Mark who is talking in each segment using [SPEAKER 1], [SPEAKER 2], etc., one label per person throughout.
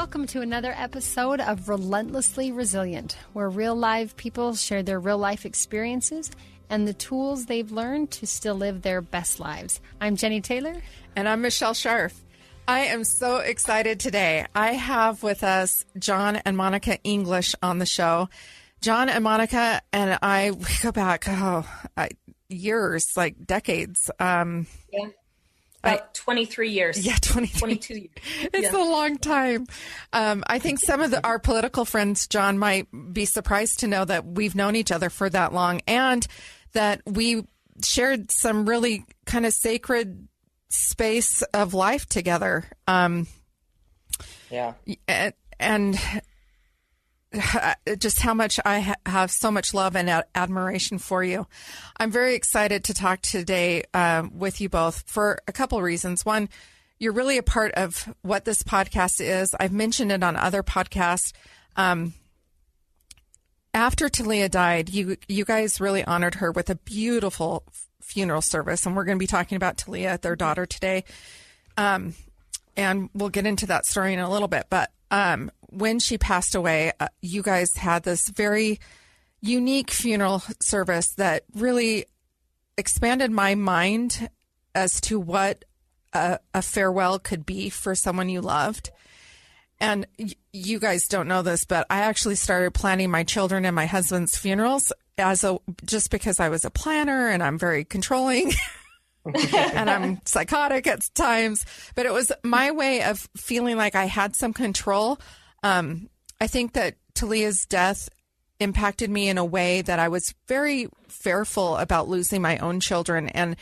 [SPEAKER 1] Welcome to another episode of Relentlessly Resilient, where real live people share their real life experiences and the tools they've learned to still live their best lives. I'm Jennie Taylor.
[SPEAKER 2] And I'm Michelle Scharf. I am so excited today. I have with us John and Monica English on the show. John and Monica and I, we go back, years, like decades.
[SPEAKER 3] About 23 years.
[SPEAKER 2] Yeah,
[SPEAKER 3] 22 years.
[SPEAKER 2] It's a long time. I think some of our political friends, John, might be surprised to know that we've known each other for that long and that we shared some really kind of sacred space of life together. And just how much I have so much love and admiration for you. I'm very excited to talk today with you both for a couple of reasons. One, you're really a part of what this podcast is. I've mentioned it on other podcasts. After Taleah died, you guys really honored her with a beautiful funeral service, and we're going to be talking about Taleah, their daughter, today. And we'll get into that story in a little bit, but when she passed away, you guys had this very unique funeral service that really expanded my mind as to what a farewell could be for someone you loved. And you guys don't know this, but I actually started planning my children and my husband's funerals just because I was a planner and I'm very controlling. And I'm psychotic at times, but it was my way of feeling like I had some control. I think that Taleah's death impacted me in a way that I was very fearful about losing my own children and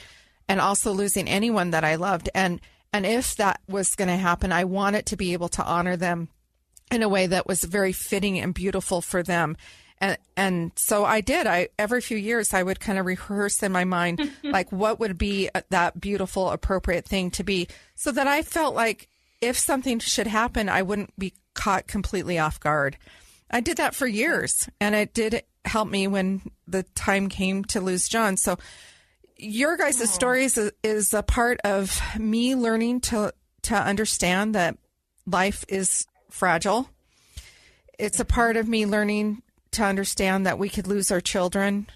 [SPEAKER 2] also losing anyone that I loved. And if that was going to happen, I wanted to be able to honor them in a way that was very fitting and beautiful for them. And so I did. Every few years, I would kind of rehearse in my mind, like what would be that beautiful, appropriate thing to be, so that I felt like if something should happen, I wouldn't be caught completely off guard. I did that for years, and it did help me when the time came to lose John. So your guys' stories is a part of me learning to understand that life is fragile. It's a part of me learning to understand that we could lose our children.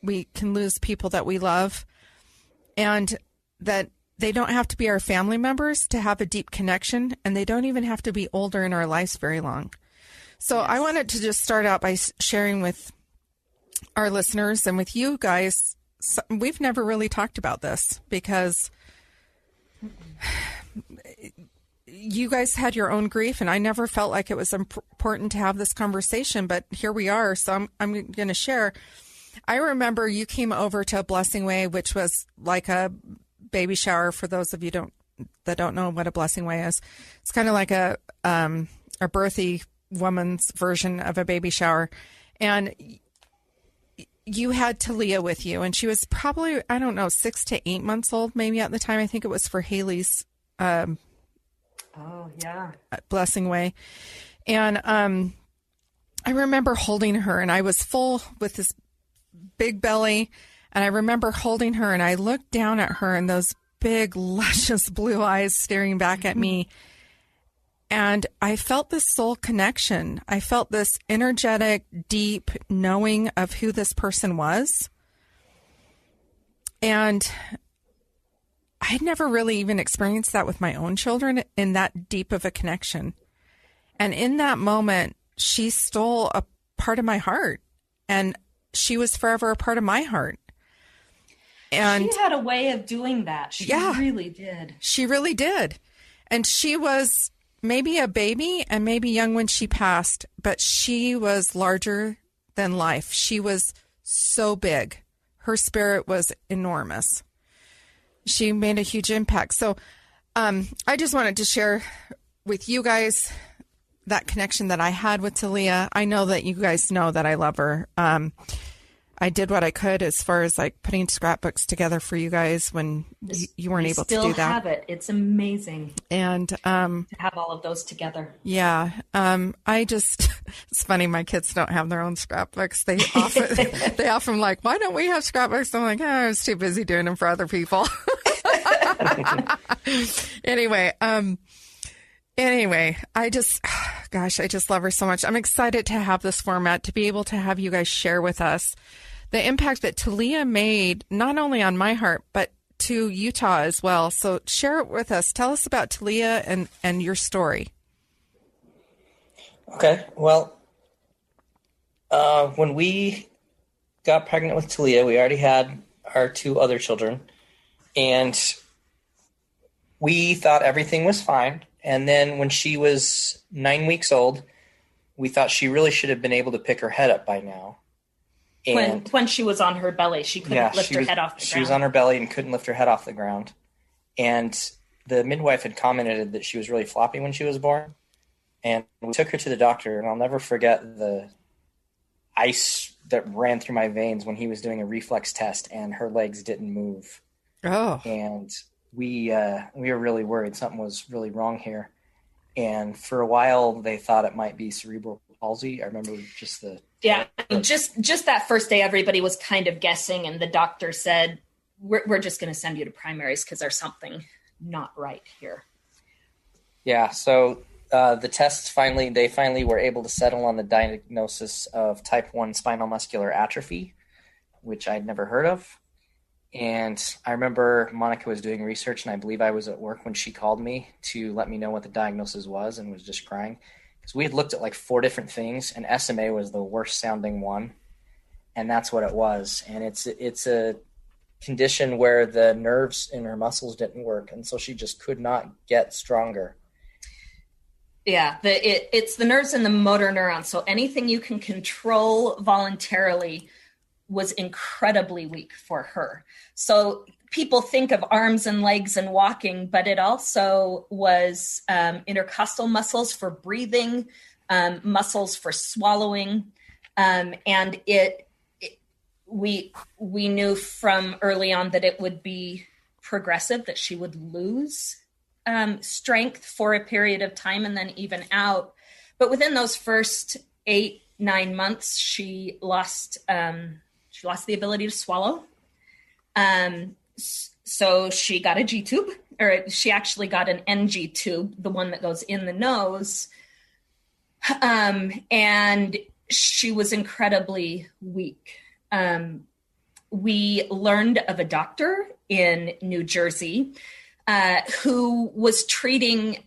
[SPEAKER 2] We can lose people that we love, and that they don't have to be our family members to have a deep connection, and they don't even have to be older in our lives very long. So yes. I wanted to just start out by sharing with our listeners and with you guys, we've never really talked about this because you guys had your own grief, and I never felt like it was important to have this conversation, but here we are. So I'm going to share. I remember you came over to a Blessing Way, which was like a baby shower. For those of you that don't know what a Blessing Way is, it's kind of like a birthy woman's version of a baby shower. And you had Taleah with you, and she was probably, 6 to 8 months old, maybe at the time. I think it was for Haley's Blessing Way. And I remember holding her, and I was full with this big belly, and I remember holding her, and I looked down at her and those big, luscious blue eyes staring back at me. And I felt this soul connection. I felt this energetic, deep knowing of who this person was. And I'd never really even experienced that with my own children in that deep of a connection. And in that moment, she stole a part of my heart, and she was forever a part of my heart. And
[SPEAKER 3] she had a way of doing that. She really did.
[SPEAKER 2] She really did. And she was maybe a baby and maybe young when she passed, but she was larger than life. She was so big. Her spirit was enormous. She made a huge impact. So I just wanted to share with you guys that connection that I had with Taleah. I know that you guys know that I love her. I did what I could as far as like putting scrapbooks together for you guys when you weren't able to do that.
[SPEAKER 3] Still have it. It's amazing.
[SPEAKER 2] And
[SPEAKER 3] to have all of those together.
[SPEAKER 2] Yeah. It's funny. My kids don't have their own scrapbooks. They often like, why don't we have scrapbooks? I'm like, I was too busy doing them for other people. Anyway, Anyway, I just love her so much. I'm excited to have this format, to be able to have you guys share with us the impact that Taleah made, not only on my heart, but to Utah as well. So share it with us. Tell us about Taleah and your story.
[SPEAKER 4] Okay. Well, when we got pregnant with Taleah, we already had our 2 other children, and we thought everything was fine. And then when she was 9 weeks old, we thought she really should have been able to pick her head up by now.
[SPEAKER 3] And when she was on her belly, she couldn't lift her head off the ground.
[SPEAKER 4] She was on her belly and couldn't lift her head off the ground. And the midwife had commented that she was really floppy when she was born. And we took her to the doctor, and I'll never forget the ice that ran through my veins when he was doing a reflex test and her legs didn't move.
[SPEAKER 2] Oh.
[SPEAKER 4] And we were really worried something was really wrong here. And for a while, they thought it might be cerebral palsy. I remember just
[SPEAKER 3] just that first day, everybody was kind of guessing, and the doctor said, we're just going to send you to primaries because there's something not right here.
[SPEAKER 4] Yeah, so the tests they finally were able to settle on the diagnosis of type 1 spinal muscular atrophy, which I'd never heard of. And I remember Monica was doing research, and I believe I was at work when she called me to let me know what the diagnosis was, and was just crying. Because we had looked at like 4 different things, and SMA was the worst sounding one. And that's what it was. And it's a condition where the nerves in her muscles didn't work. And so she just could not get stronger.
[SPEAKER 3] Yeah, it's the nerves and the motor neurons. So anything you can control voluntarily was incredibly weak for her. So people think of arms and legs and walking, but it also was intercostal muscles for breathing, muscles for swallowing. And we knew from early on that it would be progressive, that she would lose strength for a period of time and then even out. But within those first 8-9 months, she lost the ability to swallow. So she got a G tube, or she actually got an NG tube, the one that goes in the nose. And she was incredibly weak. We learned of a doctor in New Jersey who was treating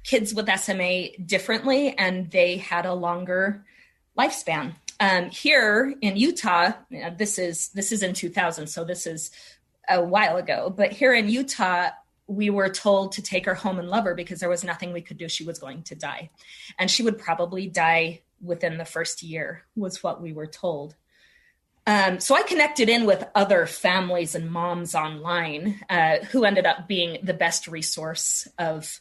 [SPEAKER 3] kids with SMA differently, and they had a longer lifespan. Here in Utah, this is in 2000, so this is a while ago, but here in Utah, we were told to take her home and love her because there was nothing we could do. She was going to die, and she would probably die within the first year, was what we were told. So I connected in with other families and moms online who ended up being the best resource of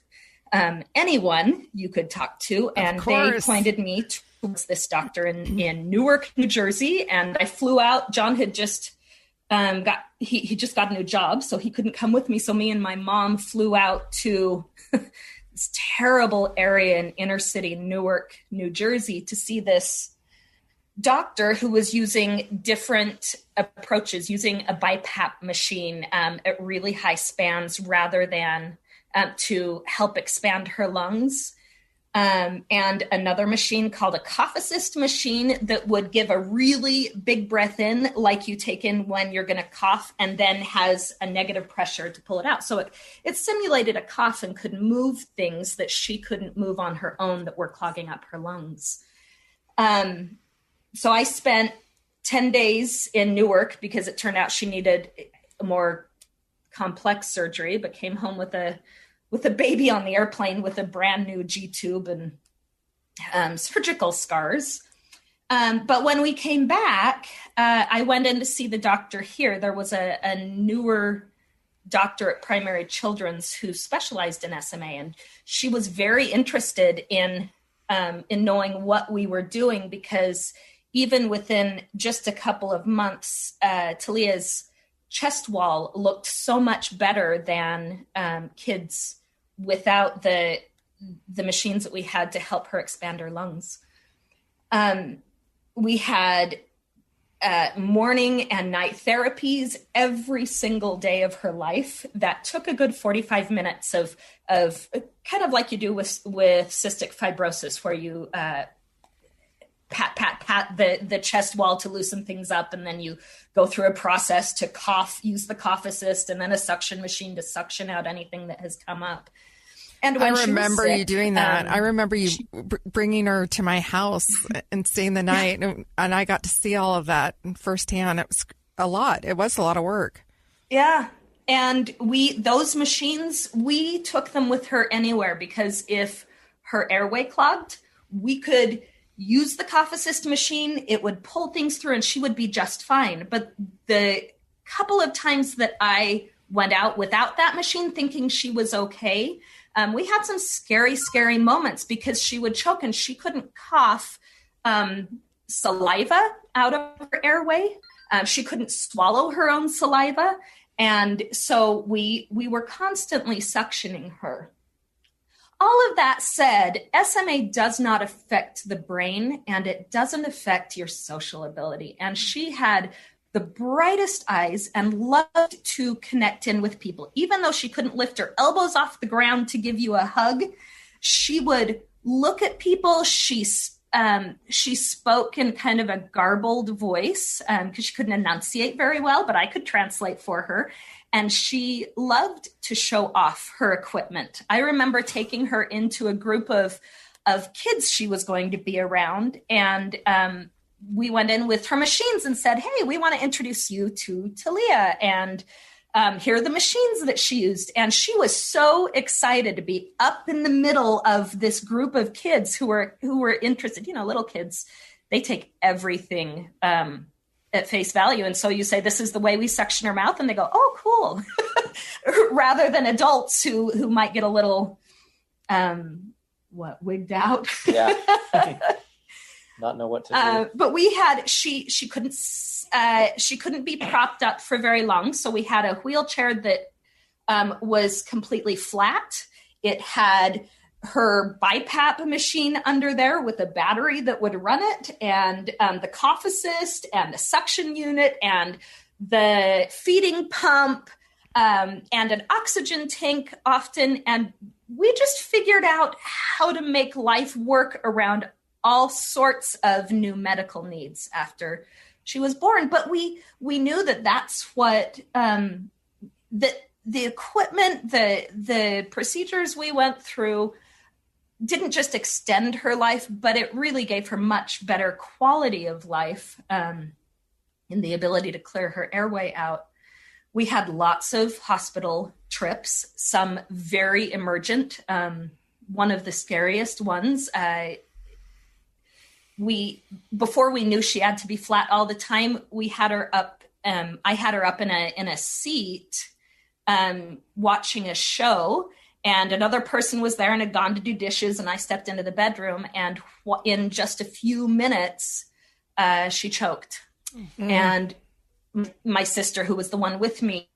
[SPEAKER 3] anyone you could talk to. And they pointed me towards this doctor in Newark, New Jersey. And I flew out. John had just he just got a new job, so he couldn't come with me. So me and my mom flew out to this terrible area in inner city Newark, New Jersey, to see this doctor who was using different approaches, using a BiPAP machine at really high spans rather than to help expand her lungs. And another machine called a cough assist machine that would give a really big breath in, like you take in when you're going to cough, and then has a negative pressure to pull it out. So it simulated a cough and could move things that she couldn't move on her own that were clogging up her lungs. So I spent 10 days in Newark because it turned out she needed a more complex surgery, but came home with a baby on the airplane with a brand new G tube and surgical scars. But when we came back, I went in to see the doctor here. There was a newer doctor at Primary Children's who specialized in SMA, and she was very interested in knowing what we were doing, because even within just a couple of months, Taleah's chest wall looked so much better than kids without the machines that we had to help her expand her lungs. We had morning and night therapies every single day of her life that took a good 45 minutes of kind of like you do with cystic fibrosis, where you pat the chest wall to loosen things up, and then you go through a process to use the cough assist, and then a suction machine to suction out anything that has come up. And when
[SPEAKER 2] I remember you doing that. I remember you bringing her to my house and staying the night, and I got to see all of that firsthand. It was a lot. It was a lot of work.
[SPEAKER 3] Yeah. And those machines, we took them with her anywhere, because if her airway clogged, we could use the cough assist machine. It would pull things through and she would be just fine. But the couple of times that I went out without that machine thinking she was okay, we had some scary, scary moments, because she would choke and she couldn't cough saliva out of her airway. She couldn't swallow her own saliva. And so we were constantly suctioning her. All of that said, SMA does not affect the brain, and it doesn't affect your social ability. And she had the brightest eyes and loved to connect in with people. Even though she couldn't lift her elbows off the ground to give you a hug, she would look at people. She spoke in kind of a garbled voice because she couldn't enunciate very well, but I could translate for her. And she loved to show off her equipment. I remember taking her into a group of kids she was going to be around, and we went in with her machines and said, hey, we want to introduce you to Taleah, and here are the machines that she used. And she was so excited to be up in the middle of this group of kids who were interested. You know, little kids, they take everything at face value. And so you say, this is the way we suction her mouth. And they go, oh, cool. Rather than adults who might get a little, wigged out.
[SPEAKER 4] Yeah. Not know what to do.
[SPEAKER 3] But we had, she couldn't be propped up for very long. So we had a wheelchair that was completely flat. It had her BiPAP machine under there with a battery that would run it, and the cough assist and the suction unit and the feeding pump and an oxygen tank often. And we just figured out how to make life work around all sorts of new medical needs after she was born. But we knew that that's what the equipment, the procedures we went through didn't just extend her life, but it really gave her much better quality of life in the ability to clear her airway out. We had lots of hospital trips, some very emergent. One of the scariest ones, before we knew she had to be flat all the time, we had her up. I had her up in a seat watching a show, and another person was there and had gone to do dishes, and I stepped into the bedroom, and in just a few minutes, she choked. Mm-hmm. And my sister, who was the one with me,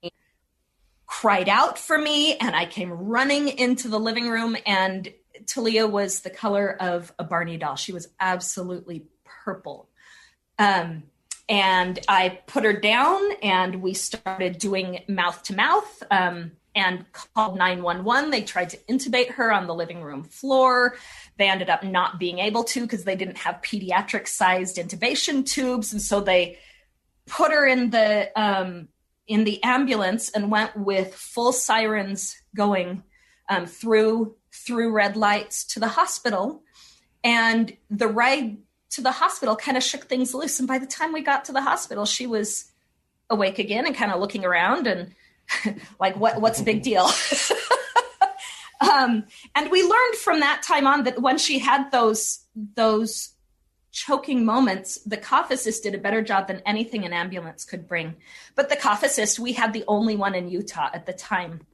[SPEAKER 3] cried out for me, and I came running into the living room, and Taleah was the color of a Barney doll. She was absolutely purple. And I put her down, and we started doing mouth to mouth and called 911. They tried to intubate her on the living room floor. They ended up not being able to because they didn't have pediatric sized intubation tubes. And so they put her in the ambulance and went with full sirens going through red lights to the hospital. And the ride to the hospital kind of shook things loose. And by the time we got to the hospital, she was awake again and kind of looking around and like, what's the big deal? And we learned from that time on that when she had those choking moments, the cough assist did a better job than anything an ambulance could bring. But the cough assist, we had the only one in Utah at the time.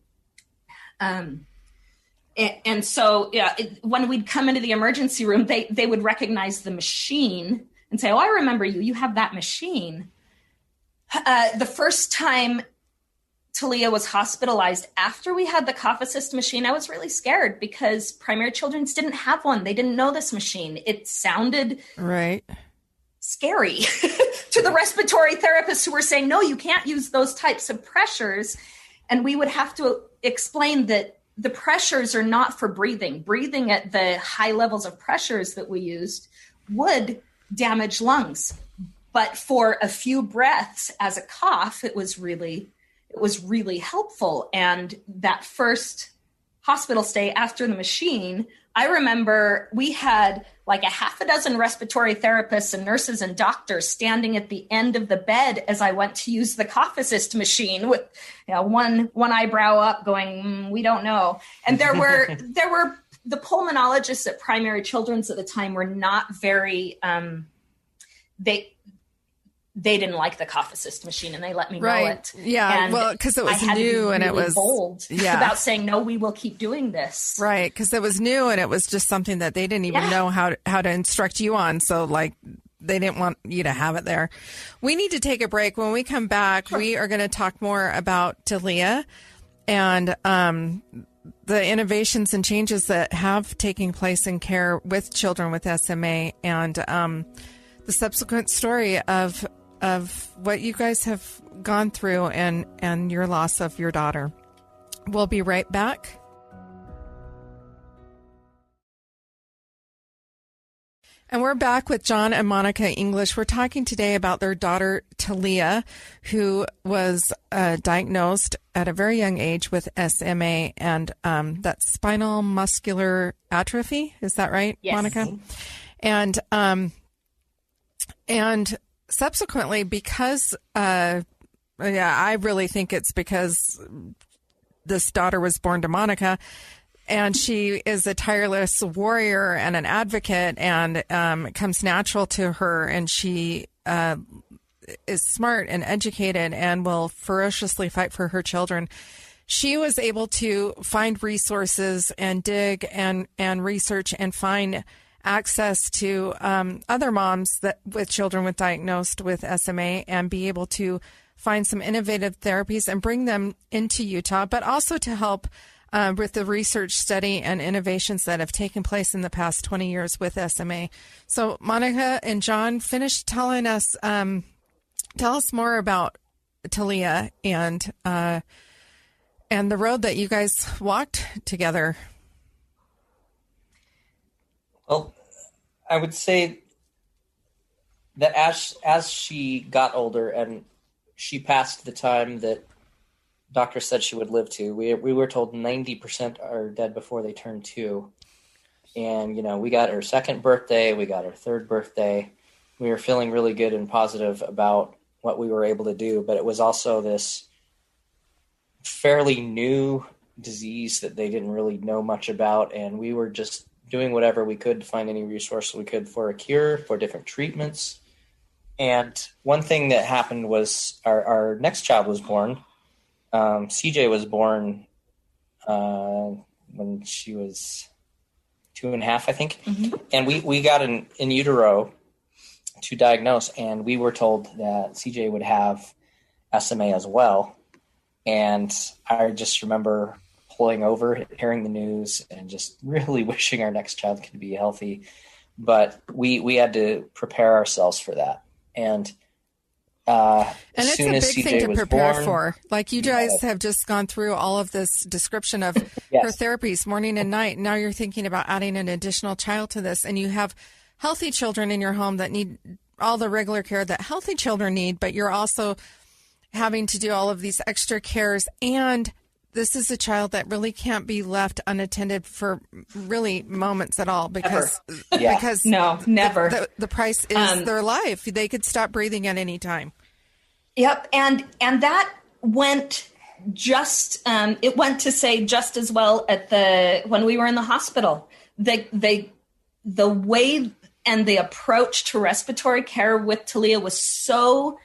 [SPEAKER 3] And so when we'd come into the emergency room, they would recognize the machine and say, oh, I remember you have that machine. The first time Taleah was hospitalized after we had the cough assist machine, I was really scared because Primary Children's didn't have one. They didn't know this machine. It sounded
[SPEAKER 2] right,
[SPEAKER 3] scary. to the respiratory therapists who were saying, no, you can't use those types of pressures. And we would have to explain that the pressures are not for breathing. Breathing at the high levels of pressures that we used would damage lungs. But for a few breaths as a cough, it was really helpful. And that first hospital stay after the machine, I remember we had like a half a dozen respiratory therapists and nurses and doctors standing at the end of the bed as I went to use the cough assist machine with one eyebrow up going, we don't know. And there were the pulmonologists at Primary Children's at the time were not very, they didn't like the cough assist machine, and they let me know it.
[SPEAKER 2] Yeah. And well, because it was new and it was
[SPEAKER 3] bold about saying, no, we will keep doing this.
[SPEAKER 2] Right. Because it was new and it was just something that they didn't even know how to instruct you on. So like they didn't want you to have it there. We need to take a break. When we come back, we are going to talk more about Taleah and the innovations and changes that have taken place in care with children with SMA and the subsequent story of what you guys have gone through and your loss of your daughter. We'll be right back. And we're back with John and Monica English. We're talking today about their daughter, Taleah, who was diagnosed at a very young age with SMA and that's spinal muscular atrophy. Is that right,
[SPEAKER 3] yes.
[SPEAKER 2] Monica? And subsequently, because, I really think it's because this daughter was born to Monica, and she is a tireless warrior and an advocate, and it comes natural to her, and she is smart and educated and will ferociously fight for her children. She was able to find resources and dig and research and find access to other moms with children diagnosed with SMA and be able to find some innovative therapies and bring them into Utah, but also to help with the research, study, and innovations that have taken place in the past 20 years with SMA. So Monica and John, finish telling us, tell us more about Taleah and the road that you guys walked together.
[SPEAKER 4] Well, I would say that as she got older and she passed the time that doctors said she would live to, we were told 90% are dead before they turn 2. And, we got her second birthday, we got her third birthday. We were feeling really good and positive about what we were able to do, but it was also this fairly new disease that they didn't really know much about, and we were just doing whatever we could to find any resource we could for a cure, for different treatments. And one thing that happened was our next child was born. CJ was born when she was 2.5, I think. Mm-hmm. And we got in utero to diagnose, and we were told that CJ would have SMA as well. And I just remember pulling over, hearing the news, and just really wishing our next child could be healthy. But we had to prepare ourselves for that. And
[SPEAKER 2] it's a big thing to prepare for. Like you guys have just gone through all of this description of her therapies morning and night. Now you're thinking about adding an additional child to this, and you have healthy children in your home that need all the regular care that healthy children need, but you're also having to do all of these extra cares, and this is a child that really can't be left unattended for really moments at all because
[SPEAKER 3] no, never.
[SPEAKER 2] The price is their life. They could stop breathing at any time.
[SPEAKER 3] Yep. And that went it went to say just as well when we were in the hospital, the way and the approach to respiratory care with Taleah was so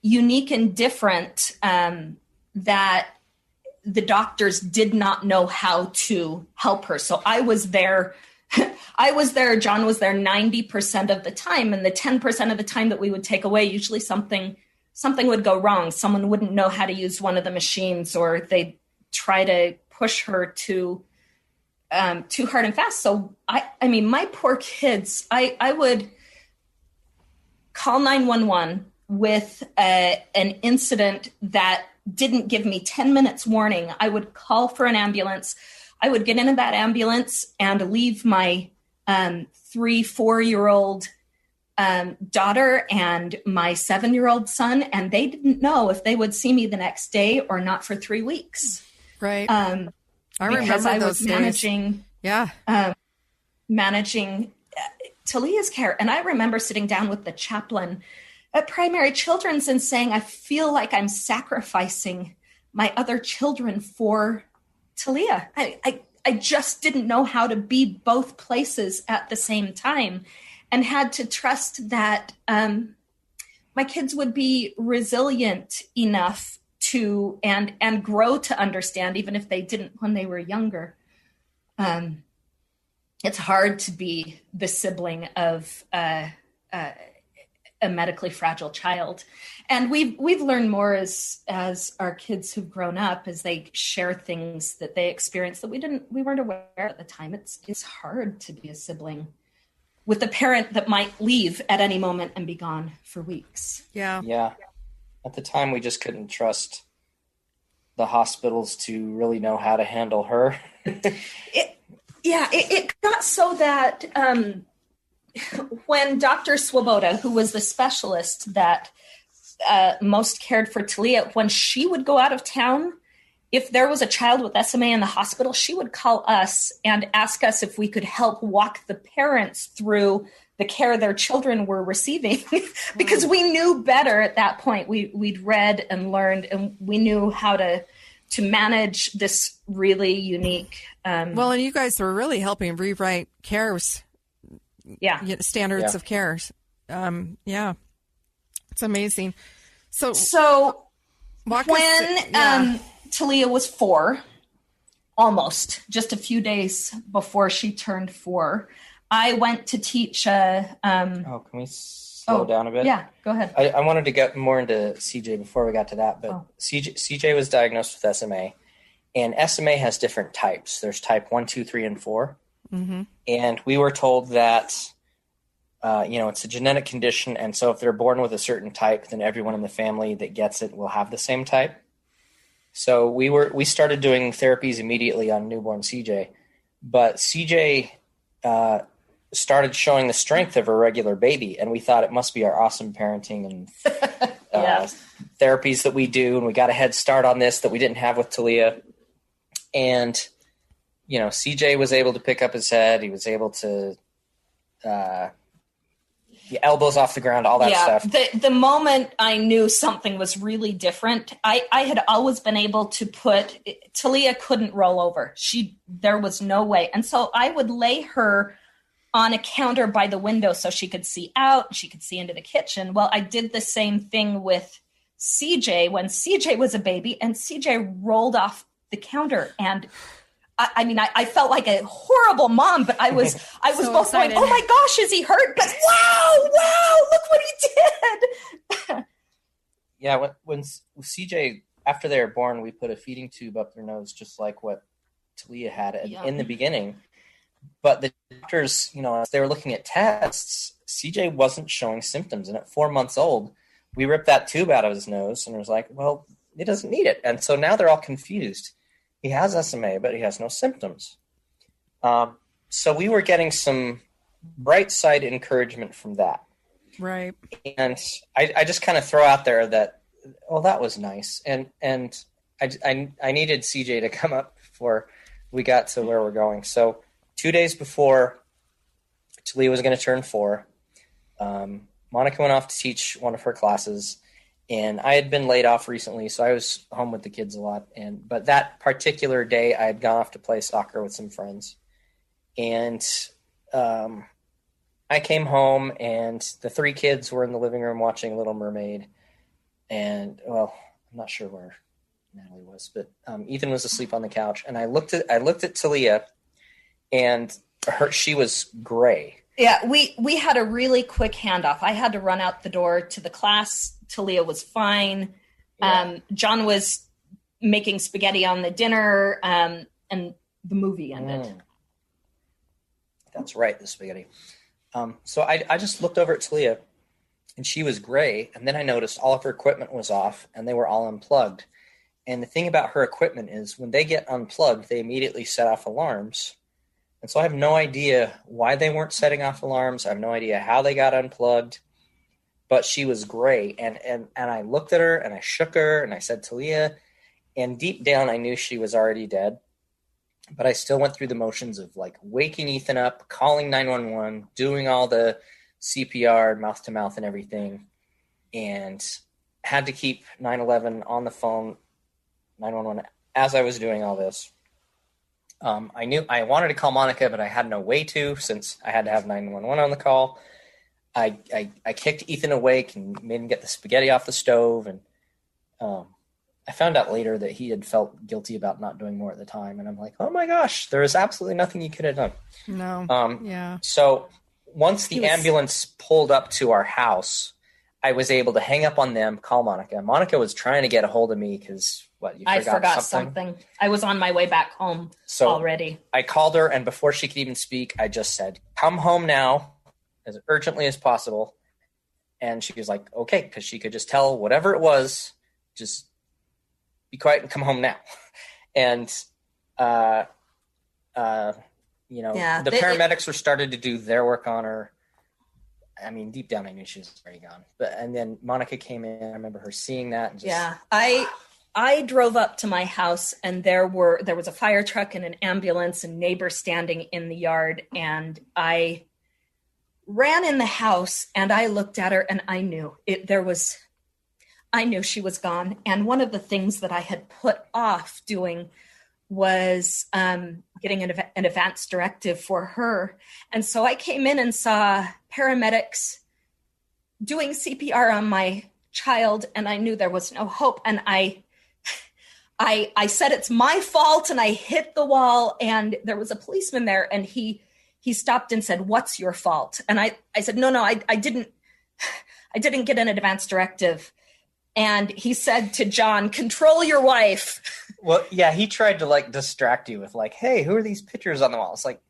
[SPEAKER 3] unique and different that the doctors did not know how to help her. So I was there. John was there 90% of the time. And the 10% of the time that we would take away, usually something would go wrong. Someone wouldn't know how to use one of the machines, or they'd try to push her too hard and fast. So I mean, my poor kids, I would call 911 with an incident that didn't give me 10 minutes warning. I would call for an ambulance. I would get into that ambulance and leave my 3-4-year-old daughter and my 7-year-old son, and they didn't know if they would see me the next day or not for 3 weeks.
[SPEAKER 2] Right.
[SPEAKER 3] I
[SPEAKER 2] remember
[SPEAKER 3] was
[SPEAKER 2] those
[SPEAKER 3] managing,
[SPEAKER 2] days. Yeah.
[SPEAKER 3] Managing Taleah's care. And I remember sitting down with the chaplain at Primary Children's and saying, I feel like I'm sacrificing my other children for Taleah. I just didn't know how to be both places at the same time, and had to trust that my kids would be resilient enough to and grow to understand, even if they didn't when they were younger. It's hard to be the sibling of a medically fragile child, and we've learned more as our kids have grown up, as they share things that they experience that we weren't aware at the time. It's hard to be a sibling with a parent that might leave at any moment and be gone for weeks.
[SPEAKER 2] Yeah.
[SPEAKER 4] Yeah. At the time, we just couldn't trust the hospitals to really know how to handle her.
[SPEAKER 3] It got so that when Dr. Swoboda, who was the specialist that most cared for Taleah, when she would go out of town, if there was a child with SMA in the hospital, she would call us and ask us if we could help walk the parents through the care their children were receiving, because we knew better at that point. We'd read and learned, and we knew how to manage this really unique.
[SPEAKER 2] Well, and you guys were really helping rewrite cares. Standards of cares. It's amazing. So
[SPEAKER 3] when Taleah was 4, almost just a few days before she turned 4, I went to teach.
[SPEAKER 4] Can we slow down a bit?
[SPEAKER 3] Yeah, go ahead.
[SPEAKER 4] I wanted to get more into CJ before we got to that, but CJ was diagnosed with SMA, and SMA has different types. There's type 1, 2, 3, and 4.
[SPEAKER 2] Mm-hmm.
[SPEAKER 4] And we were told that, it's a genetic condition, and so if they're born with a certain type, then everyone in the family that gets it will have the same type. So we started doing therapies immediately on newborn CJ, but CJ started showing the strength of a regular baby, and we thought it must be our awesome parenting and therapies that we do, and we got a head start on this that we didn't have with Taleah. And CJ was able to pick up his head. He was able to elbows off the ground, all that stuff.
[SPEAKER 3] The moment I knew something was really different, I had always been able to Taleah couldn't roll over. There was no way. And so I would lay her on a counter by the window so she could see out, she could see into the kitchen. Well, I did the same thing with CJ when CJ was a baby, and CJ rolled off the counter, and I felt like a horrible mom, but I was so both excited. Going, oh my gosh, is he hurt? But wow, look what he did.
[SPEAKER 4] Yeah, when CJ, after they were born, we put a feeding tube up their nose, just like what Taleah had in the beginning. But the doctors, as they were looking at tests, CJ wasn't showing symptoms. And at 4 months old, we ripped that tube out of his nose, and it was like, well, he doesn't need it. And so now they're all confused. He has SMA, but he has no symptoms. So we were getting some bright side encouragement from that.
[SPEAKER 2] Right.
[SPEAKER 4] And I just kind of throw out there that, that was nice. And I needed CJ to come up before we got to where we're going. So 2 days before Taleah was going to turn 4, Monica went off to teach one of her classes. And I had been laid off recently, so I was home with the kids a lot. But that particular day, I had gone off to play soccer with some friends. And I came home, and the 3 kids were in the living room watching Little Mermaid. And, I'm not sure where Natalie was, but Ethan was asleep on the couch. And I looked at Taleah, and she was gray.
[SPEAKER 3] Yeah, we had a really quick handoff. I had to run out the door to the class. Taleah was fine. Yeah. John was making spaghetti on the dinner, and the movie ended.
[SPEAKER 4] That's right, the spaghetti. So I just looked over at Taleah, and she was gray. And then I noticed all of her equipment was off and they were all unplugged. And the thing about her equipment is when they get unplugged, they immediately set off alarms. And so I have no idea why they weren't setting off alarms. I have no idea how they got unplugged, but she was gray. And I looked at her and I shook her and I said, Taleah, and deep down I knew she was already dead. But I still went through the motions of like waking Ethan up, calling 911, doing all the CPR, mouth to mouth and everything, and had to keep 911 on the phone, 911, as I was doing all this. I knew I wanted to call Monica, but I had no way to, since I had to have 911 on the call. I kicked Ethan awake and made him get the spaghetti off the stove. And I found out later that he had felt guilty about not doing more at the time. And I'm like, oh my gosh, there is absolutely nothing you could have done.
[SPEAKER 2] No. Yeah.
[SPEAKER 4] So once the ambulance pulled up to our house, I was able to hang up on them, call Monica. Monica was trying to get a hold of me because I forgot something.
[SPEAKER 3] I was on my way back home already.
[SPEAKER 4] I called her, and before she could even speak, I just said, come home now as urgently as possible. And she was like, okay, because she could just tell whatever it was, just be quiet and come home now. And, the paramedics were started to do their work on her. I mean, deep down, I knew she was already gone. And then Monica came in. I remember her seeing that. And just,
[SPEAKER 3] I drove up to my house, and there was a fire truck and an ambulance and neighbors standing in the yard. And I ran in the house and I looked at her and I knew she was gone. And one of the things that I had put off doing was getting an advance directive for her. And so I came in and saw paramedics doing CPR on my child, and I knew there was no hope. And I said, it's my fault. And I hit the wall, and there was a policeman there, and he stopped and said, what's your fault? And I said, no, I didn't get an advance directive. And he said to John, control your wife.
[SPEAKER 4] Well, yeah, he tried to like distract you with like, hey, who are these pictures on the wall? It's like,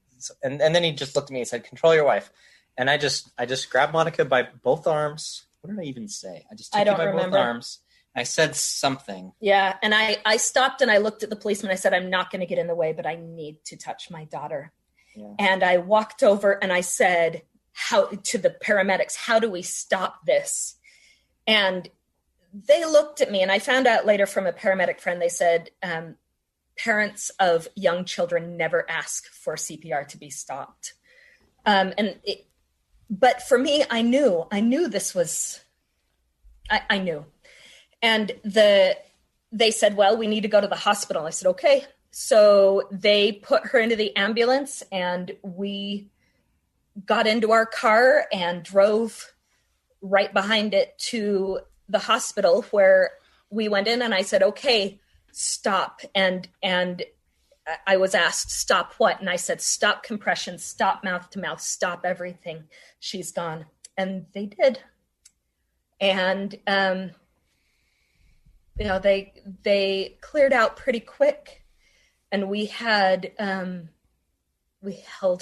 [SPEAKER 4] and then he just looked at me and said, control your wife. And I just grabbed Monica by both arms. What did I even say? I just took you by both arms. I said something.
[SPEAKER 3] Yeah. And I stopped and I looked at the policeman. I said, I'm not going to get in the way, but I need to touch my daughter. Yeah. And I walked over and I said, to the paramedics, how do we stop this? And they looked at me, and I found out later from a paramedic friend, they said, parents of young children never ask for CPR to be stopped. But for me, I knew this was, I knew. And they said, well, we need to go to the hospital. I said, okay. So they put her into the ambulance, and we got into our car and drove right behind it to the hospital, where we went in, and I said, okay, stop. And I was asked, stop what? And I said, stop compression, stop mouth to mouth, stop everything. She's gone. And they did. And, they cleared out pretty quick, and we held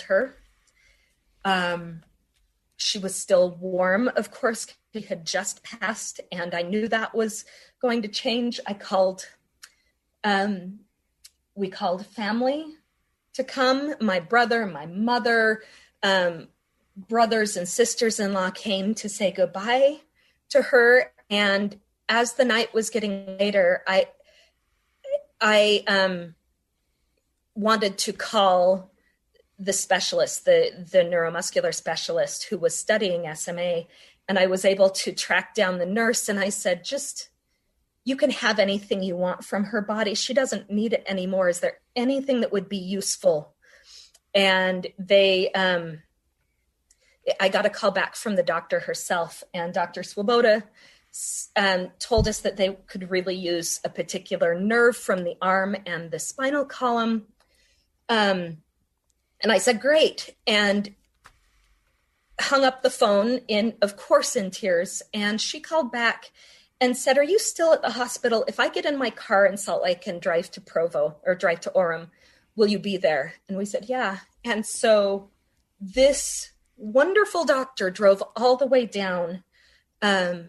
[SPEAKER 3] her. She was still warm, of course. She had just passed, and I knew that was going to change. We called family to come. My brother, my mother, brothers and sisters-in-law came to say goodbye to her. And as the night was getting later, I wanted to call the specialist, the neuromuscular specialist who was studying SMA. And I was able to track down the nurse, and I said, you can have anything you want from her body. She doesn't need it anymore. Is there anything that would be useful? And I got a call back from the doctor herself, and Dr. Swoboda told us that they could really use a particular nerve from the arm and the spinal column. And I said, great. And hung up the phone of course, in tears. And she called back and said, are you still at the hospital? If I get in my car in Salt Lake and drive to Provo or drive to Orem, will you be there? And we said, yeah. And so this wonderful doctor drove all the way down to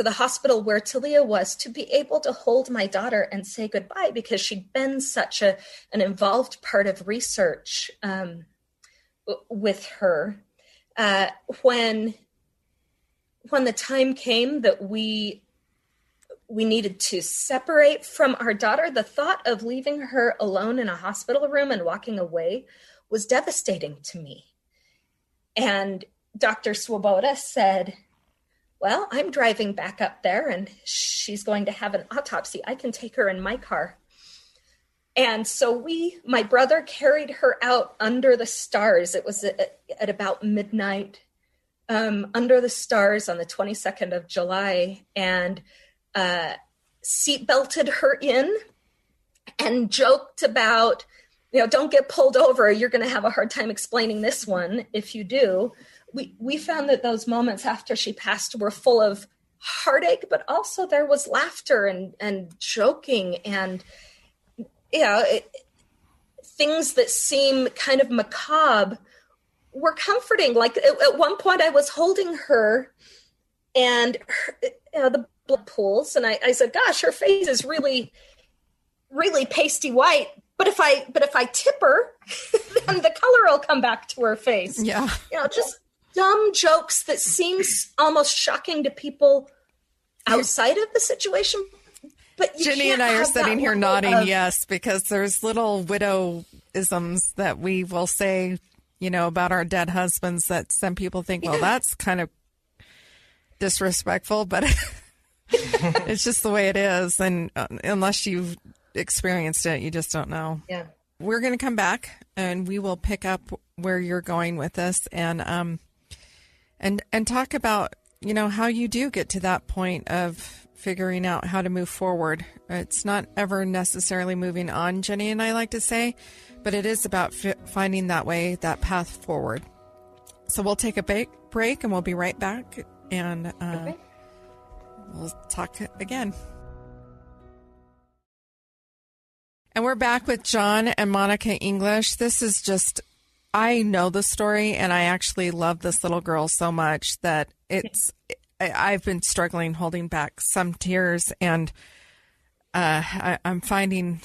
[SPEAKER 3] the hospital where Taleah was, to be able to hold my daughter and say goodbye, because she'd been such an involved part of research with her. When the time came that we needed to separate from our daughter, the thought of leaving her alone in a hospital room and walking away was devastating to me. And Dr. Swoboda said, well, I'm driving back up there and she's going to have an autopsy. I can take her in my car. And so my brother carried her out under the stars. It was at about midnight, under the stars on the 22nd of July, and seat belted her in and joked about, don't get pulled over. You're going to have a hard time explaining this one if you do. We found that those moments after she passed were full of heartache, but also there was laughter and joking and, things that seem kind of macabre were comforting. Like at one point I was holding her and the blood pools, and I said, gosh, her face is really, really pasty white. But if I tip her, then the color will come back to her face.
[SPEAKER 2] Yeah.
[SPEAKER 3] Just dumb jokes that seems almost shocking to people outside of the situation. But
[SPEAKER 2] Jennie and I are sitting here nodding yes, because there's little widow-isms that we will say, about our dead husbands that some people think, well, that's kind of disrespectful, but it's just the way it is. And unless you've experienced it, you just don't know.
[SPEAKER 3] Yeah.
[SPEAKER 2] We're going to come back and we will pick up where you're going with this and talk about, how you do get to that point of figuring out how to move forward. It's not ever necessarily moving on, Jennie and I like to say, but it is about finding that way, that path forward. So we'll take a break and we'll be right back and we'll talk again. And we're back with John and Monica English. This is just, I know the story and I actually love this little girl so much that I've been struggling holding back some tears, and I'm finding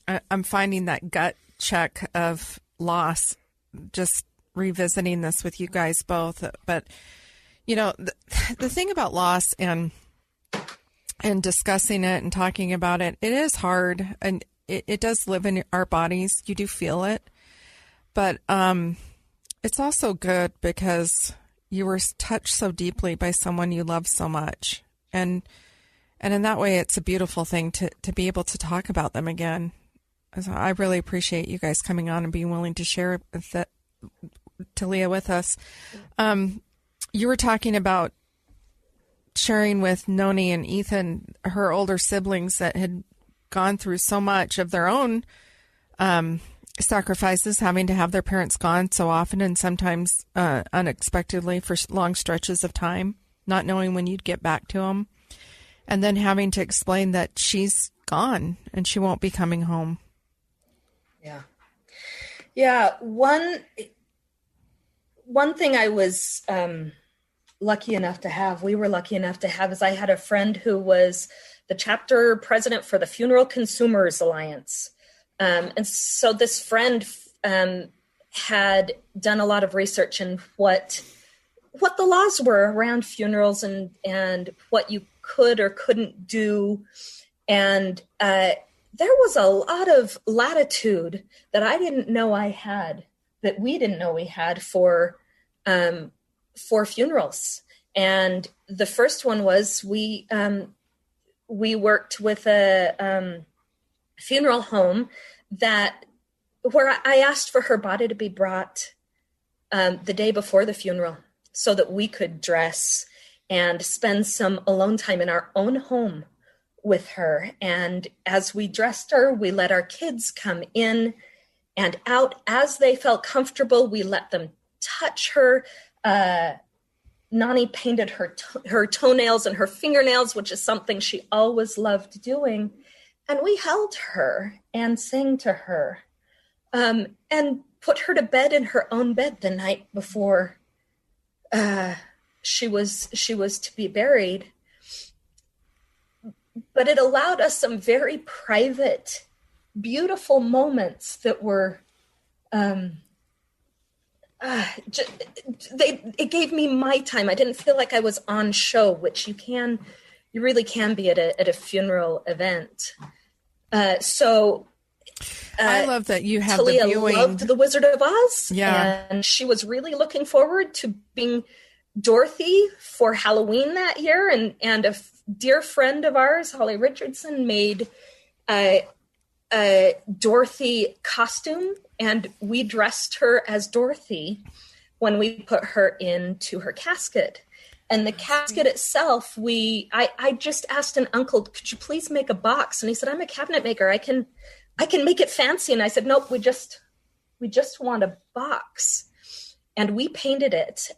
[SPEAKER 2] that gut check of loss, just revisiting this with you guys both. But, the thing about loss and discussing it and talking about it, it is hard, and it does live in our bodies. You do feel it, but it's also good because you were touched so deeply by someone you love so much. And in that way, it's a beautiful thing to be able to talk about them again. So I really appreciate you guys coming on and being willing to share that, Taleah, with us. You were talking about sharing with Noni and Ethan, her older siblings that had gone through so much of their own sacrifices, having to have their parents gone so often and sometimes unexpectedly for long stretches of time, not knowing when you'd get back to them, and then having to explain that she's gone and she won't be coming home.
[SPEAKER 3] Yeah. One thing I was lucky enough to have, we were lucky enough to have, is I had a friend who was the chapter president for the Funeral Consumers Alliance. And so this friend had done a lot of research in what the laws were around funerals and what you could or couldn't do. And there was a lot of latitude that I didn't know I had, that we didn't know we had for funerals. And the first one was we worked with a funeral home where I asked for her body to be brought the day before the funeral so that we could dress and spend some alone time in our own home with her. And as we dressed her, we let our kids come in and out as they felt comfortable. We let them touch her. Nani painted her toenails and her fingernails, which is something she always loved doing. And we held her and sang to her and put her to bed in her own bed the night before she was to be buried. But it allowed us some very private, beautiful moments that were, it gave me my time. I didn't feel like I was on show, which you really can be at a funeral event.
[SPEAKER 2] I love that you have
[SPEAKER 3] Taleah
[SPEAKER 2] the viewing.
[SPEAKER 3] Loved The Wizard of Oz.
[SPEAKER 2] Yeah.
[SPEAKER 3] And she was really looking forward to being Dorothy for Halloween that year. And a dear friend of ours, Holly Richardson, made a Dorothy costume, and we dressed her as Dorothy when we put her into her casket. And the casket itself, I just asked an uncle, could you please make a box? And he said, I'm a cabinet maker. I can make it fancy. And I said, nope, we just want a box. And we painted it.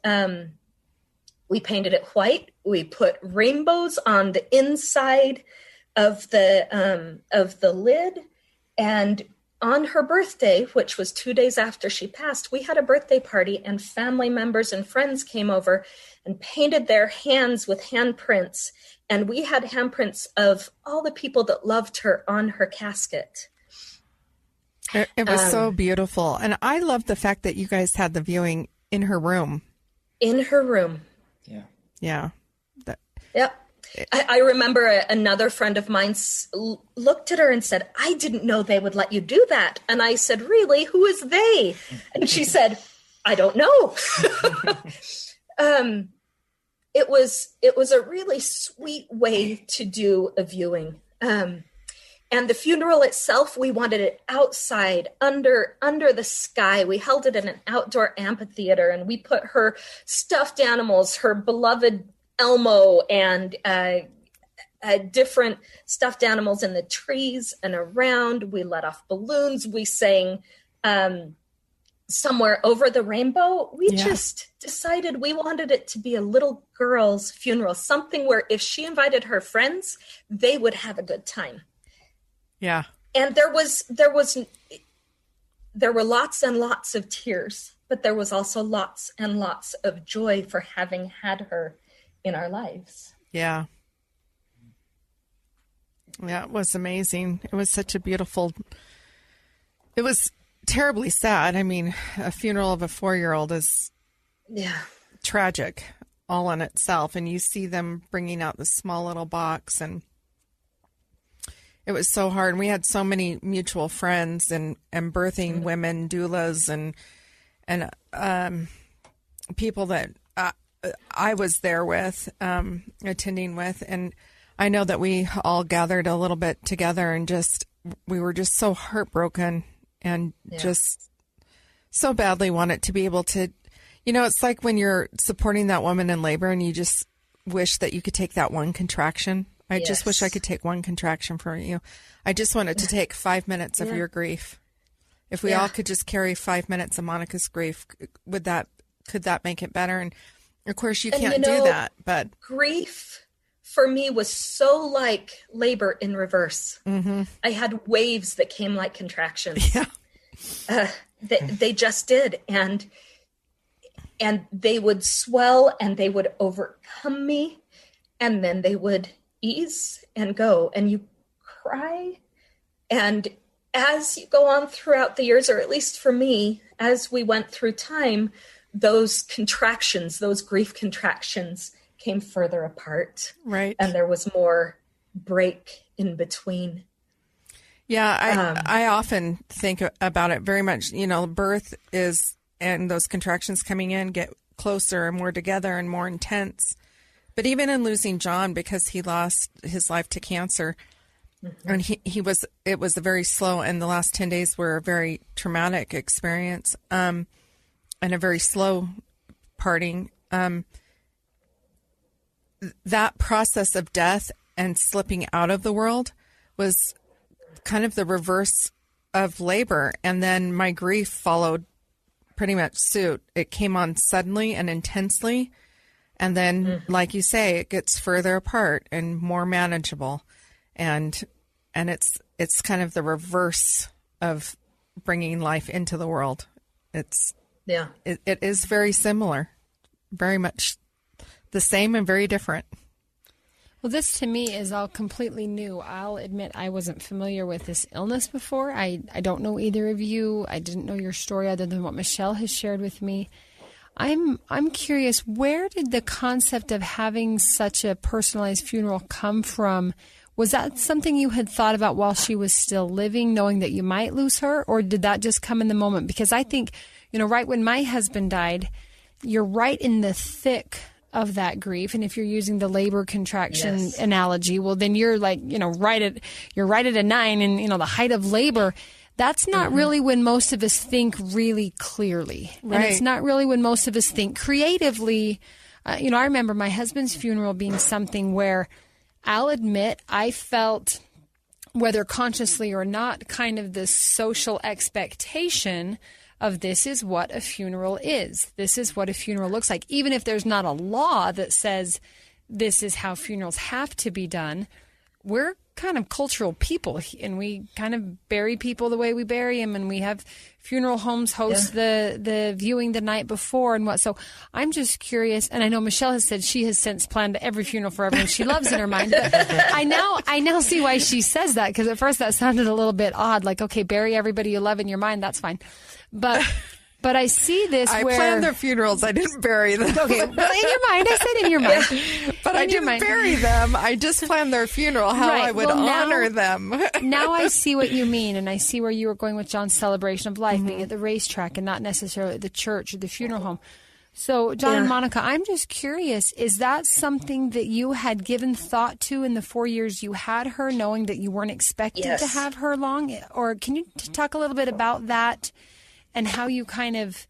[SPEAKER 3] We painted it white. We put rainbows on the inside of the lid. And on her birthday, which was 2 days after she passed, we had a birthday party, and family members and friends came over and painted their hands with handprints. And we had handprints of all the people that loved her on her casket.
[SPEAKER 2] It was so beautiful. And I love the fact that you guys had the viewing in her room.
[SPEAKER 3] In her room.
[SPEAKER 4] Yeah.
[SPEAKER 2] Yeah.
[SPEAKER 3] Yep. I remember another friend of mine looked at her and said, I didn't know they would let you do that. And I said, really? Who is they? And she said, I don't know. It was a really sweet way to do a viewing. And the funeral itself, we wanted it outside, under the sky. We held it in an outdoor amphitheater, and we put her stuffed animals, her beloved Elmo, and different stuffed animals in the trees and around. We let off balloons. We sang Somewhere Over the Rainbow. We just decided we wanted it to be a little girl's funeral, something where if she invited her friends, they would have a good time.
[SPEAKER 2] Yeah.
[SPEAKER 3] And there were lots and lots of tears, but there was also lots and lots of joy for having had her in our lives.
[SPEAKER 2] Yeah. Yeah, it was amazing. It was such a beautiful, it was terribly sad. I mean, a funeral of a 4-year-old is tragic all in itself. And you see them bringing out this small little box, and it was so hard. And we had so many mutual friends and birthing women, doulas, and people that I was there with, attending with. And I know that we all gathered a little bit together, and we were just so heartbroken and just so badly wanted to be able to, it's like when you're supporting that woman in labor and you just wish that you could take that one contraction. I just wish I could take one contraction from you. I just wanted to take 5 minutes of your grief. If we all could just carry 5 minutes of Monica's grief, could that make it better? And of course you can't do that, but
[SPEAKER 3] grief for me was so like labor in reverse. Mm-hmm. I had waves that came like contractions. Yeah. They just did. And they would swell and they would overcome me, and then they would ease and go, and you cry. And as you go on throughout the years, or at least for me, as we went through time, those contractions, those grief contractions came further apart.
[SPEAKER 2] Right.
[SPEAKER 3] And there was more break in between.
[SPEAKER 2] Yeah, I often think about it very much. Birth is, and those contractions coming in get closer and more together and more intense. But even in losing John, because he lost his life to cancer, and it was a very slow, and the last 10 days were a very traumatic experience, and a very slow parting. That process of death and slipping out of the world was kind of the reverse of labor. And then my grief followed pretty much suit. It came on suddenly and intensely. And then, like you say, it gets further apart and more manageable. And it's kind of the reverse of bringing life into the world. It is very similar, very much the same and very different.
[SPEAKER 1] Well, this to me is all completely new. I'll admit I wasn't familiar with this illness before. I don't know either of you. I didn't know your story other than what Michelle has shared with me. I'm curious, where did the concept of having such a personalized funeral come from? Was that something you had thought about while she was still living, knowing that you might lose her, or did that just come in the moment? Because I think, right when my husband died, you're right in the thick of that grief. And if you're using the labor contraction analogy, well, then you're like, right at a 9 and, the height of labor. That's not really when most of us think really clearly. Right. And it's not really when most of us think creatively. I remember my husband's funeral being something where I'll admit I felt, whether consciously or not, kind of this social expectation of this is what a funeral is. This is what a funeral looks like. Even if there's not a law that says this is how funerals have to be done, we're kind of cultural people, and we kind of bury people the way we bury them, and we have funeral homes host the viewing the night before and what. So I'm just curious, and I know Michelle has said she has since planned every funeral for everyone she loves in her mind, but I now see why she says that, because at first that sounded a little bit odd, like, okay, bury everybody you love in your mind, that's fine. But I see this
[SPEAKER 2] I
[SPEAKER 1] where...
[SPEAKER 2] planned their funerals. I didn't bury them.
[SPEAKER 1] Okay, well, in your mind. I said in your mind.
[SPEAKER 2] But I didn't bury them. I just planned their funeral, how I would honor them.
[SPEAKER 1] Now I see what you mean, and I see where you were going with John's celebration of life, being at the racetrack and not necessarily at the church or the funeral home. So, John and Monica, I'm just curious, is that something that you had given thought to in the 4 years you had her, knowing that you weren't expected to have her long? Or can you talk a little bit about that? And how you kind of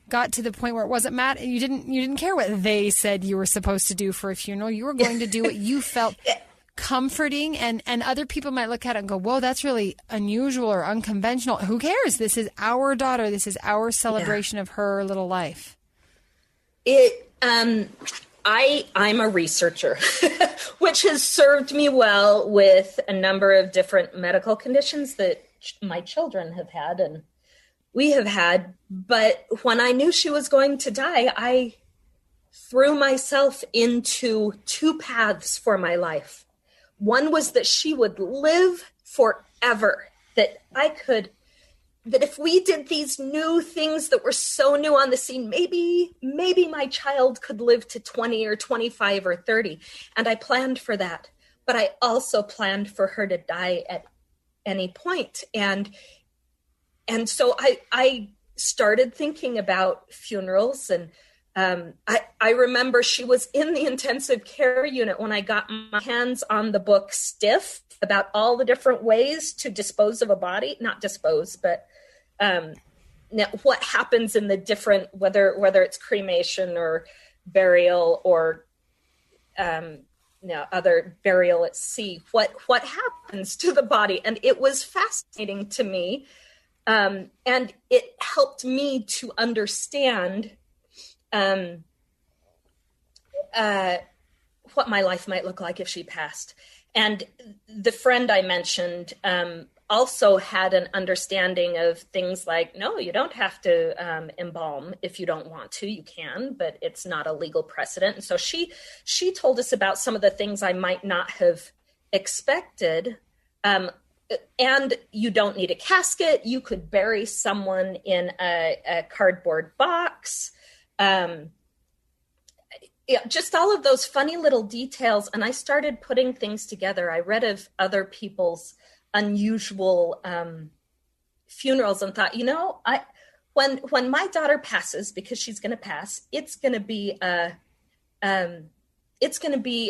[SPEAKER 1] got to the point where it wasn't matter. You didn't care what they said you were supposed to do for a funeral. You were going to do what you felt comforting, and other people might look at it and go, whoa, that's really unusual or unconventional. Who cares? This is our daughter. This is our celebration of her little life.
[SPEAKER 3] I'm a researcher, which has served me well with a number of different medical conditions that my children have had and we have had. But when I knew she was going to die, I threw myself into two paths for my life. One was that she would live forever, that if we did these new things that were so new on the scene, maybe my child could live to 20 or 25 or 30. And I planned for that. But I also planned for her to die at any point. And so I started thinking about funerals, and I remember she was in the intensive care unit when I got my hands on the book Stiff, about all the different ways to dispose of a body, not dispose, but now what happens in the different, whether it's cremation or burial or other burial at sea, what happens to the body. And it was fascinating to me. And it helped me to understand what my life might look like if she passed. And the friend I mentioned also had an understanding of things like, no, you don't have to embalm if you don't want to. You can, but it's not a legal precedent. And so she told us about some of the things I might not have expected. And you don't need a casket. You could bury someone in a cardboard box. Just all of those funny little details. And I started putting things together. I read of other people's unusual funerals and thought, when my daughter passes, because she's going to pass, it's going to be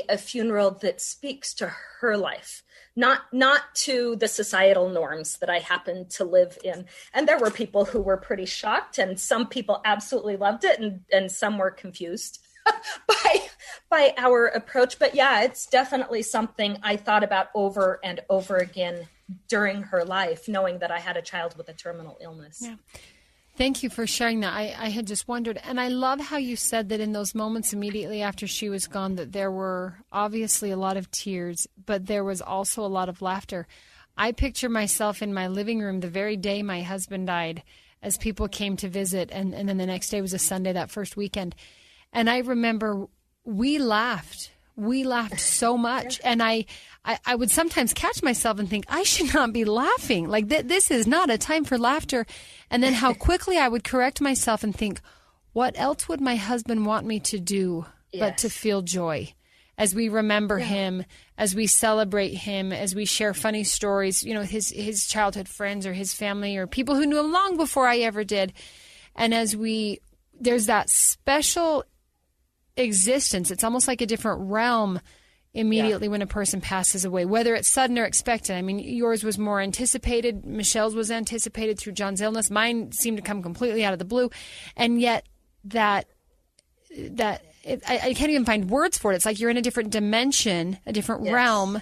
[SPEAKER 3] a funeral that speaks to her life. Not to the societal norms that I happen to live in. And there were people who were pretty shocked, and some people absolutely loved it, and some were confused by our approach. But yeah, it's definitely something I thought about over and over again during her life, knowing that I had a child with a terminal illness.
[SPEAKER 1] Yeah. Thank you for sharing that. I had just wondered, and I love how you said that in those moments immediately after she was gone, that there were obviously a lot of tears, but there was also a lot of laughter. I picture myself in my living room the very day my husband died, as people came to visit, and then the next day was a Sunday, that first weekend. And I remember we laughed. We laughed so much. And I would sometimes catch myself and think, I should not be laughing. Like, this is not a time for laughter. And then how quickly I would correct myself and think, what else would my husband want me to do but to feel joy? As we remember him, as we celebrate him, as we share funny stories, you know, his childhood friends or his family or people who knew him long before I ever did. And as there's that special existence. It's almost like a different realm immediately when a person passes away, whether it's sudden or expected. I mean, yours was more anticipated. Michelle's was anticipated through John's illness. Mine seemed to come completely out of the blue. And yet I can't even find words for it. It's like you're in a different dimension, a different realm,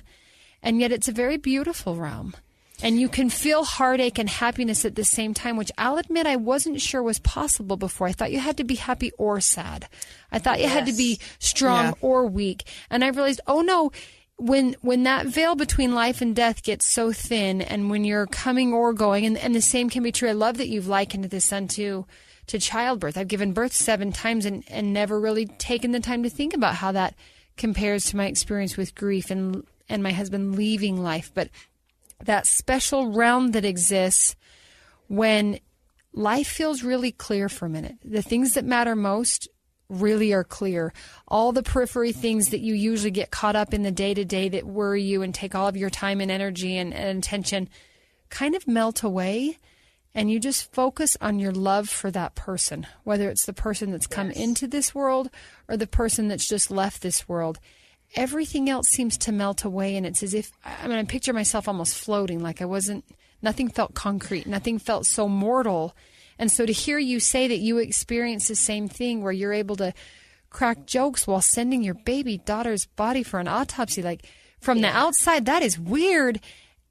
[SPEAKER 1] and yet it's a very beautiful realm. And you can feel heartache and happiness at the same time, which I'll admit I wasn't sure was possible before. I thought you had to be happy or sad. I thought you had to be strong or weak. And I realized, oh no, when that veil between life and death gets so thin, and when you're coming or going, and the same can be true. I love that you've likened this unto to childbirth. I've given birth 7 times and never really taken the time to think about how that compares to my experience with grief and my husband leaving life. But that special realm that exists when life feels really clear for a minute. The things that matter most really are clear. All the periphery things that you usually get caught up in the day-to-day that worry you and take all of your time and energy and attention kind of melt away. And you just focus on your love for that person, whether it's the person that's come into this world or the person that's just left this world. Everything else seems to melt away, and it's as if, I picture myself almost floating, like nothing felt concrete, nothing felt so mortal. And so to hear you say that you experience the same thing, where you're able to crack jokes while sending your baby daughter's body for an autopsy, like from the outside, that is weird.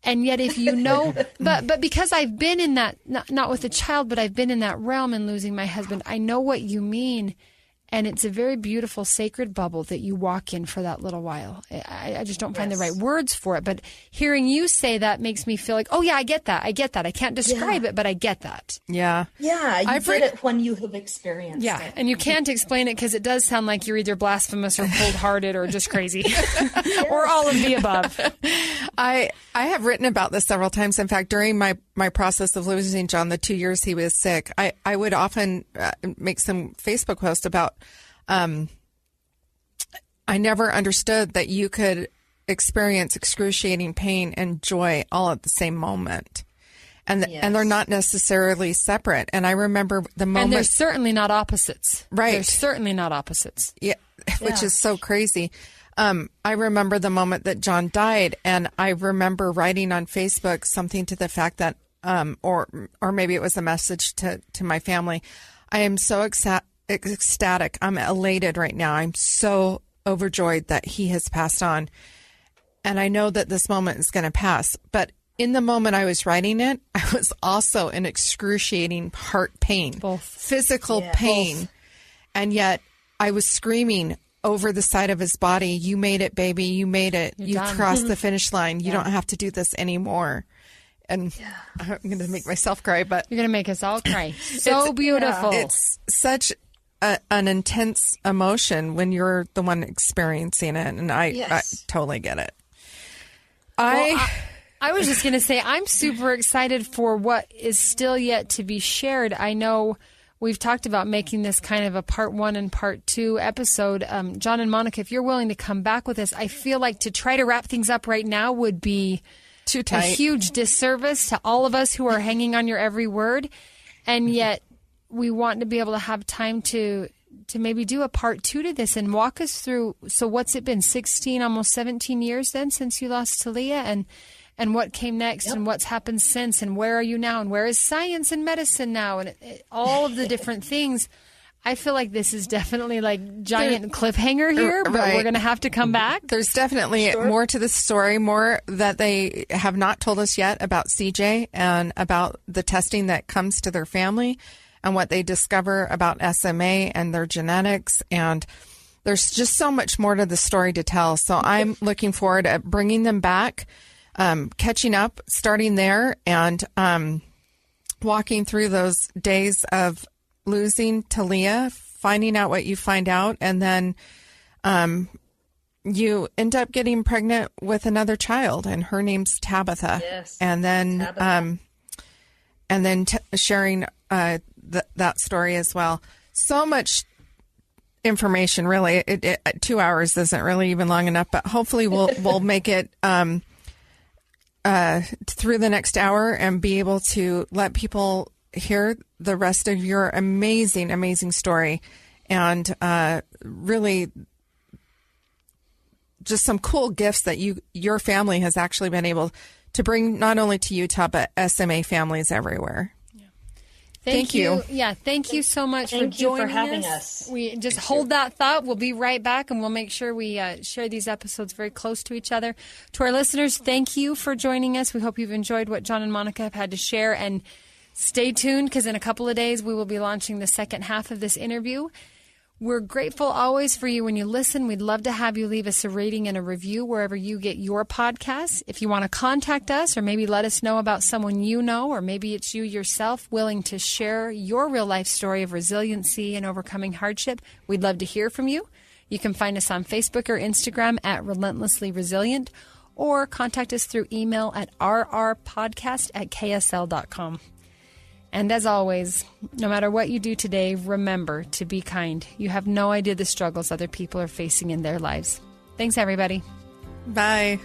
[SPEAKER 1] And yet if you know, but because I've been in that, not with a child, but I've been in that realm and losing my husband, I know what you mean. And it's a very beautiful, sacred bubble that you walk in for that little while. I just don't find the right words for it. But hearing you say that makes me feel like, oh, yeah, I get that. I can't describe it, but I get that.
[SPEAKER 3] Yeah. Yeah, I've read it when you have experienced it.
[SPEAKER 1] And you can't explain it because it does sound like you're either blasphemous or cold-hearted or just crazy or all of the above.
[SPEAKER 2] I have written about this several times. In fact, during my process of losing John, the 2 years he was sick, I would often make some Facebook posts about I never understood that you could experience excruciating pain and joy all at the same moment. And and they're not necessarily separate. And I remember the moment...
[SPEAKER 1] And they're certainly not opposites.
[SPEAKER 2] Right.
[SPEAKER 1] They're certainly not opposites.
[SPEAKER 2] Yeah, which is so crazy. I remember the moment that John died, and I remember writing on Facebook something to the fact that, or maybe it was a message to my family, I am so ecstatic. I'm elated right now. I'm so overjoyed that he has passed on. And I know that this moment is going to pass. But in the moment I was writing it, I was also in excruciating heart pain, physical pain. And yet I was screaming over the side of his body, you made it, baby. You made it. You crossed the finish line. You don't have to do this anymore. And I'm going to make myself cry, but
[SPEAKER 1] you're going to make us all cry. So beautiful.
[SPEAKER 2] It's such an intense emotion when you're the one experiencing it. And I totally get it.
[SPEAKER 1] I was just going to say, I'm super excited for what is still yet to be shared. I know we've talked about making this kind of a part 1 and part 2 episode. John and Monica, if you're willing to come back with us, I feel like to try to wrap things up right now would be
[SPEAKER 2] too tight.
[SPEAKER 1] A huge disservice to all of us who are hanging on your every word. And yet we want to be able to have time to maybe do a part 2 to this and walk us through. So what's it been, 16, almost 17 years then since you lost Taleah, and what came next and what's happened since, and where are you now, and where is science and medicine now, and all of the different things. I feel like this is definitely like giant cliffhanger here, but we're going to have to come back.
[SPEAKER 2] There's definitely more to the story, more that they have not told us yet about CJ and about the testing that comes to their family and what they discover about SMA and their genetics. And there's just so much more to the story to tell. So I'm looking forward to bringing them back, catching up, starting there, and walking through those days of losing Taleah, finding out what you find out, and then you end up getting pregnant with another child, and her name's Tabitha.
[SPEAKER 3] Yes.
[SPEAKER 2] And then,
[SPEAKER 3] Tabitha.
[SPEAKER 2] Sharing that story as well. So much information, really. 2 hours isn't really even long enough, but hopefully we'll make it through the next hour and be able to let people hear the rest of your amazing, amazing story, and really just some cool gifts that your family has actually been able to bring not only to Utah, but SMA families everywhere. Thank you.
[SPEAKER 1] Yeah, thank you so much for joining
[SPEAKER 3] for having us.
[SPEAKER 1] We just hold that thought. We'll be right back, and we'll make sure we share these episodes very close to each other. To our listeners, thank you for joining us. We hope you've enjoyed what John and Monica have had to share, and stay tuned, because in a couple of days we will be launching the second half of this interview. We're grateful always for you when you listen. We'd love to have you leave us a rating and a review wherever you get your podcasts. If you want to contact us, or maybe let us know about someone you know, or maybe it's you yourself willing to share your real life story of resiliency and overcoming hardship, we'd love to hear from you. You can find us on Facebook or Instagram at Relentlessly Resilient, or contact us through email at rrpodcast@ksl.com. And as always, no matter what you do today, remember to be kind. You have no idea the struggles other people are facing in their lives. Thanks, everybody.
[SPEAKER 2] Bye.